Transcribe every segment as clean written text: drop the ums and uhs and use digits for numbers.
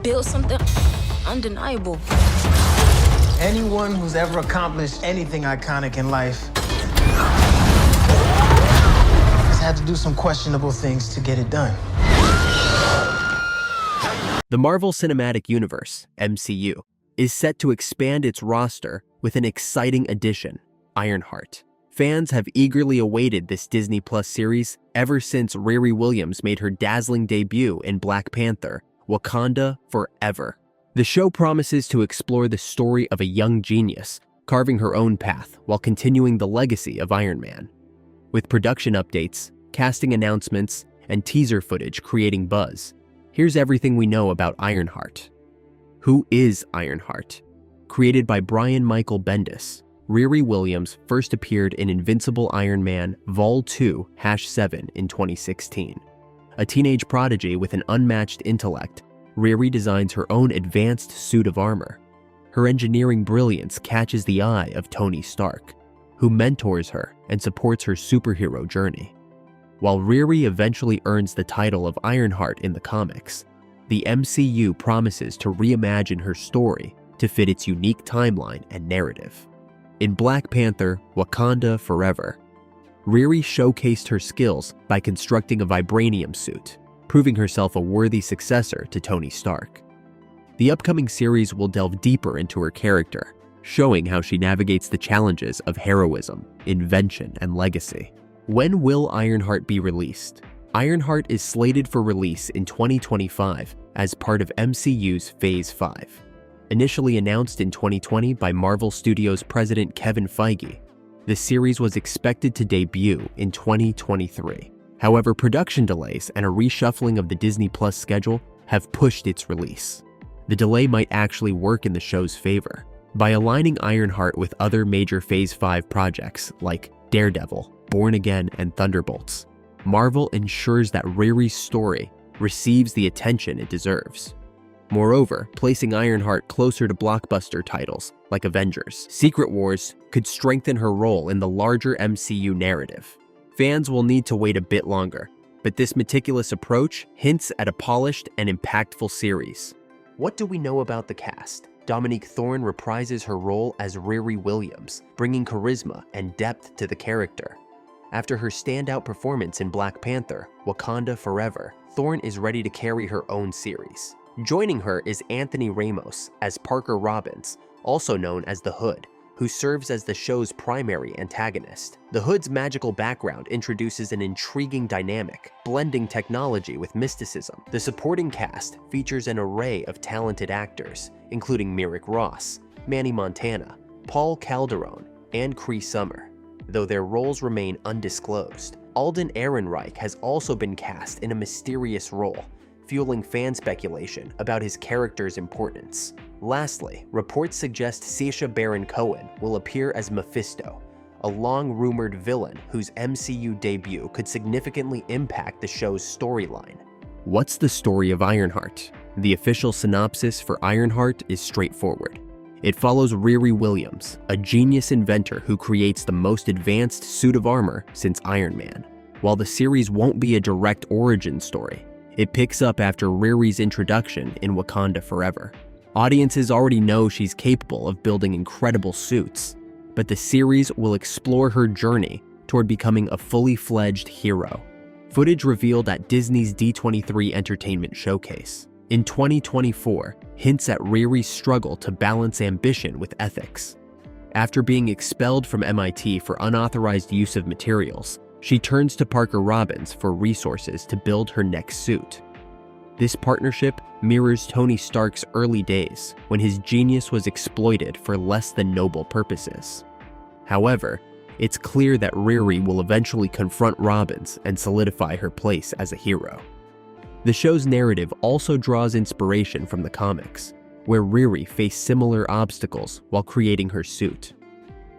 built something undeniable. Anyone who's ever accomplished anything iconic in life has had to do some questionable things to get it done. The Marvel Cinematic Universe, MCU, is set to expand its roster with an exciting addition, Ironheart. Fans have eagerly awaited this Disney Plus series ever since Riri Williams made her dazzling debut in Black Panther, Wakanda Forever. The show promises to explore the story of a young genius, carving her own path while continuing the legacy of Iron Man. With production updates, casting announcements, and teaser footage creating buzz, here's everything we know about Ironheart. Who is Ironheart? Created by Brian Michael Bendis, Riri Williams first appeared in Invincible Iron Man Vol. 2-7 in 2016. A teenage prodigy with an unmatched intellect, Riri designs her own advanced suit of armor. Her engineering brilliance catches the eye of Tony Stark, who mentors her and supports her superhero journey. While Riri eventually earns the title of Ironheart in the comics, the MCU promises to reimagine her story to fit its unique timeline and narrative. In Black Panther, Wakanda Forever, Riri showcased her skills by constructing a vibranium suit, proving herself a worthy successor to Tony Stark. The upcoming series will delve deeper into her character, showing how she navigates the challenges of heroism, invention, and legacy. When will Ironheart be released? Ironheart is slated for release in 2025 as part of MCU's Phase 5. Initially announced in 2020 by Marvel Studios president Kevin Feige, the series was expected to debut in 2023. However, production delays and a reshuffling of the Disney Plus schedule have pushed its release. The delay might actually work in the show's favor. By aligning Ironheart with other major Phase 5 projects like Daredevil, Born Again, and Thunderbolts, Marvel ensures that Riri's story receives the attention it deserves. Moreover, placing Ironheart closer to blockbuster titles like Avengers, Secret Wars could strengthen her role in the larger MCU narrative. Fans will need to wait a bit longer, but this meticulous approach hints at a polished and impactful series. What do we know about the cast? Dominique Thorne reprises her role as Riri Williams, bringing charisma and depth to the character. After her standout performance in Black Panther, Wakanda Forever, Thorne is ready to carry her own series. Joining her is Anthony Ramos as Parker Robbins, also known as the Hood, who serves as the show's primary antagonist. The Hood's magical background introduces an intriguing dynamic, blending technology with mysticism. The supporting cast features an array of talented actors, including Myrick Ross, Manny Montana, Paul Calderon, and Cree Summer, though their roles remain undisclosed. Alden Ehrenreich has also been cast in a mysterious role, fueling fan speculation about his character's importance. Lastly, reports suggest Saoirse Baron Cohen will appear as Mephisto, a long-rumored villain whose MCU debut could significantly impact the show's storyline. What's the story of Ironheart? The official synopsis for Ironheart is straightforward. It follows Riri Williams, a genius inventor who creates the most advanced suit of armor since Iron Man. While the series won't be a direct origin story, it picks up after Riri's introduction in Wakanda Forever. Audiences already know she's capable of building incredible suits, but the series will explore her journey toward becoming a fully fledged hero. Footage revealed at Disney's D23 Entertainment Showcase in 2024 hints at Riri's struggle to balance ambition with ethics. After being expelled from MIT for unauthorized use of materials, she turns to Parker Robbins for resources to build her next suit. This partnership mirrors Tony Stark's early days, when his genius was exploited for less than noble purposes. However, it's clear that Riri will eventually confront Robbins and solidify her place as a hero. The show's narrative also draws inspiration from the comics, where Riri faced similar obstacles while creating her suit.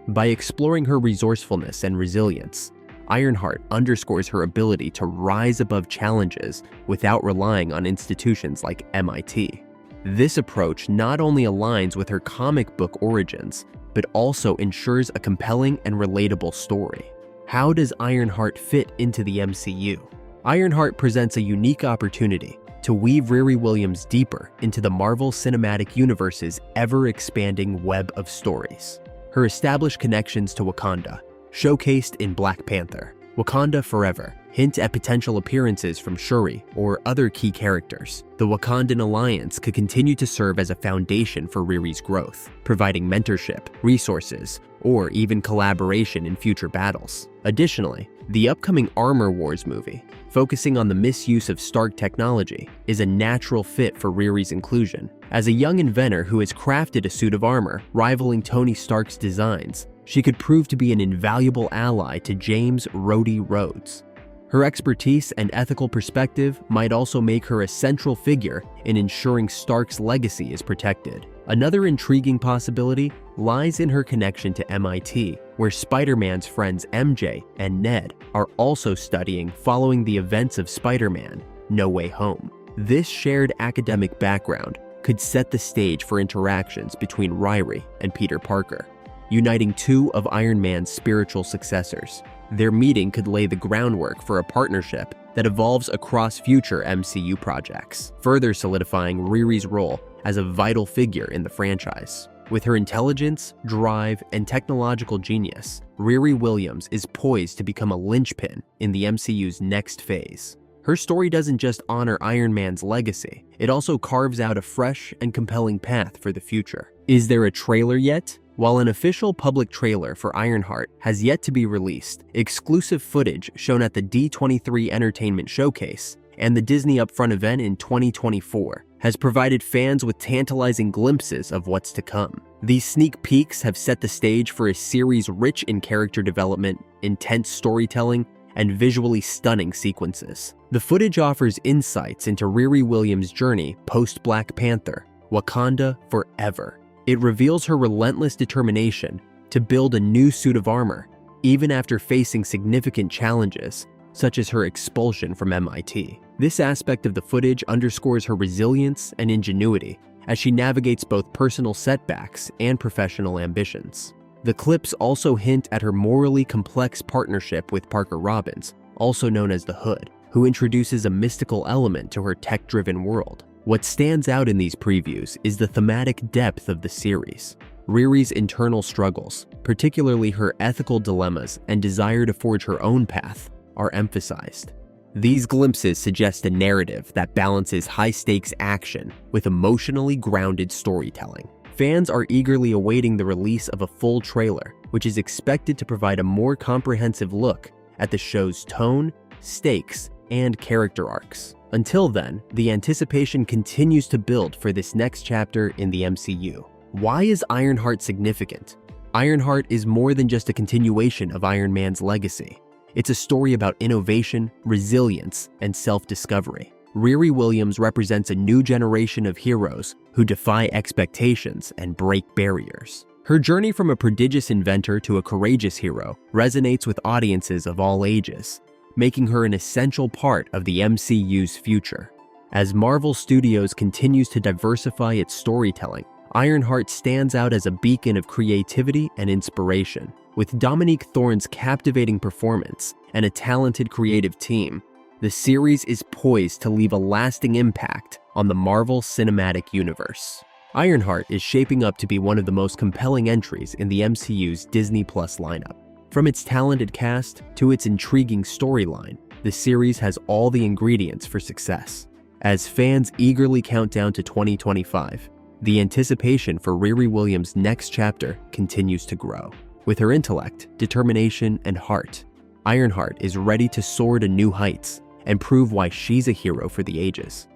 By exploring her resourcefulness and resilience, Ironheart underscores her ability to rise above challenges without relying on institutions like MIT. This approach not only aligns with her comic book origins, but also ensures a compelling and relatable story. How does Ironheart fit into the MCU? Ironheart presents a unique opportunity to weave Riri Williams deeper into the Marvel Cinematic Universe's ever-expanding web of stories. Her established connections to Wakanda, showcased in Black Panther, Wakanda Forever, hint at potential appearances from Shuri or other key characters. The Wakandan alliance could continue to serve as a foundation for Riri's growth, providing mentorship, resources, or even collaboration in future battles. Additionally, the upcoming Armor Wars movie, focusing on the misuse of Stark technology, is a natural fit for Riri's inclusion. As a young inventor who has crafted a suit of armor rivaling Tony Stark's designs, she could prove to be an invaluable ally to James Rhodey Rhodes. Her expertise and ethical perspective might also make her a central figure in ensuring Stark's legacy is protected. Another intriguing possibility lies in her connection to MIT, where Spider-Man's friends MJ and Ned are also studying following the events of Spider-Man: No Way Home. This shared academic background could set the stage for interactions between Riri and Peter Parker, uniting two of Iron Man's spiritual successors. Their meeting could lay the groundwork for a partnership that evolves across future MCU projects, further solidifying Riri's role as a vital figure in the franchise. With her intelligence, drive, and technological genius, Riri Williams is poised to become a linchpin in the MCU's next phase. Her story doesn't just honor Iron Man's legacy, it also carves out a fresh and compelling path for the future. Is there a trailer yet? While an official public trailer for Ironheart has yet to be released, exclusive footage shown at the D23 Entertainment Showcase and the Disney Upfront event in 2024 has provided fans with tantalizing glimpses of what's to come. These sneak peeks have set the stage for a series rich in character development, intense storytelling, and visually stunning sequences. The footage offers insights into Riri Williams' journey post-Black Panther, Wakanda Forever. It reveals her relentless determination to build a new suit of armor, even after facing significant challenges, such as her expulsion from MIT. This aspect of the footage underscores her resilience and ingenuity as she navigates both personal setbacks and professional ambitions. The clips also hint at her morally complex partnership with Parker Robbins, also known as the Hood, who introduces a mystical element to her tech-driven world. What stands out in these previews is the thematic depth of the series. Riri's internal struggles, particularly her ethical dilemmas and desire to forge her own path, are emphasized. These glimpses suggest a narrative that balances high-stakes action with emotionally grounded storytelling. Fans are eagerly awaiting the release of a full trailer, which is expected to provide a more comprehensive look at the show's tone, stakes, and character arcs. Until then, the anticipation continues to build for this next chapter in the MCU. Why is Ironheart significant? Ironheart is more than just a continuation of Iron Man's legacy. It's a story about innovation, resilience, and self-discovery. Riri Williams represents a new generation of heroes who defy expectations and break barriers. Her journey from a prodigious inventor to a courageous hero resonates with audiences of all ages, making her an essential part of the MCU's future. As Marvel Studios continues to diversify its storytelling, Ironheart stands out as a beacon of creativity and inspiration. With Dominique Thorne's captivating performance and a talented creative team, the series is poised to leave a lasting impact on the Marvel Cinematic Universe. Ironheart is shaping up to be one of the most compelling entries in the MCU's Disney Plus lineup. From its talented cast to its intriguing storyline, the series has all the ingredients for success. As fans eagerly count down to 2025, the anticipation for Riri Williams' next chapter continues to grow. With her intellect, determination, and heart, Ironheart is ready to soar to new heights and prove why she's a hero for the ages.